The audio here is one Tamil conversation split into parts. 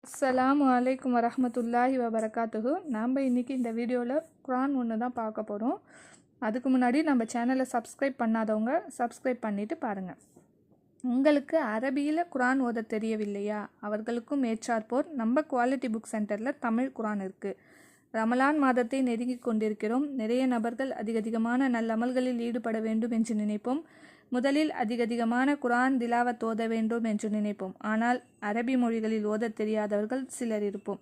அஸ்ஸலாமு அலைக்கும் வரஹ்மத்துல்லாஹி வபரகாத்துஹு. நாம் இன்றைக்கி இந்த வீடியோவில் குரான் ஒன்று தான் பார்க்க போகிறோம். அதுக்கு முன்னாடி நம்ம சேனலை சப்ஸ்கிரைப் பண்ணாதவங்க சப்ஸ்கிரைப் பண்ணிவிட்டு பாருங்கள். உங்களுக்கு அரபியில் குரான் ஓத தெரியவில்லையா? அவர்களுக்கும் மேற்றாற்போர் நம்ம குவாலிட்டி புக் சென்டரில் தமிழ் குரான் இருக்குது. ரமலான் மாதத்தை நெருங்கி கொண்டிருக்கிறோம். நிறைய நபர்கள் அதிகமான நல்லமல்களில் ஈடுபட வேண்டும் என்று நினைப்போம். முதலில் அதிகமான குரான் திலாவத் ஓத வேண்டும் என்று நினைப்போம். ஆனால் அரபி மொழிகளில் ஓத தெரியாதவர்கள் சிலர் இருப்போம்.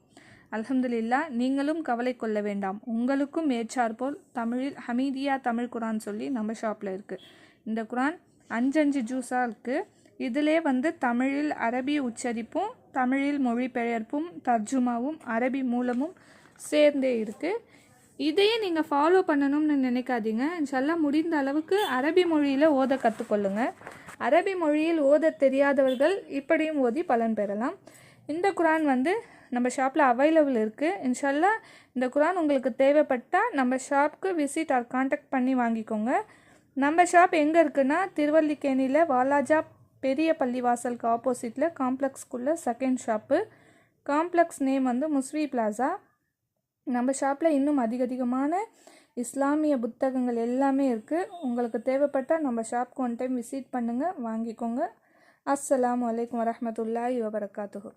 அல்ஹம்துலில்லா, நீங்களும் கவலை கொள்ள வேண்டாம். உங்களுக்கும் மேற்றாற்போல் தமிழில் ஹமீதியா தமிழ் குரான் சொல்லி நம்ம ஷாப்பில் இருக்குது. இந்த குரான் 5 ஜூஸாக இருக்குது. இதிலே தமிழில் அரபி உச்சரிப்பும் தமிழில் மொழிபெயர்ப்பும் தர்ஜுமாவும் அரபி மூலமும் சேர்ந்தே இருக்குது. இதையே நீங்கள் ஃபாலோ பண்ணணும்னு நினைக்காதீங்க. இன்ஷால்லாஹ் முடிந்த அளவுக்கு அரபி மொழியில் ஓத கற்றுக்கொள்ளுங்க. அரபி மொழியில் ஓத தெரியாதவர்கள் இப்படியும் ஓதி பலன் பெறலாம். இந்த குரான் நம்ம ஷாப்பில் அவைலபிள் இருக்குது. இன்ஷால்லாஹ் இந்த குரான் உங்களுக்கு தேவைப்பட்டால் நம்ம ஷாப்புக்கு விசிட் ஆர் கான்டாக்ட் பண்ணி வாங்கிக்கோங்க. நம்ம ஷாப் எங்கே இருக்குன்னா, திருவல்லிக்கேணியில் வாலாஜா பெரிய பள்ளிவாசலுக்கு ஆப்போசிட்டில் காம்ப்ளெக்ஸ்குள்ளே second shop. Complex name Muswi plaza. நம்ம ஷாப்பில் இன்னும் அதிகமான இஸ்லாமிய புத்தகங்கள் எல்லாமே இருக்குது. உங்களுக்கு தேவைப்பட்டால் நம்ம ஷாப்புக்கு ஒன் டைம் விசிட் பண்ணுங்கள், வாங்கிக்கோங்க. அஸ்ஸலாமு அலைக்கும் வரஹ்மத்துல்லாஹி வபரகாத்துஹு.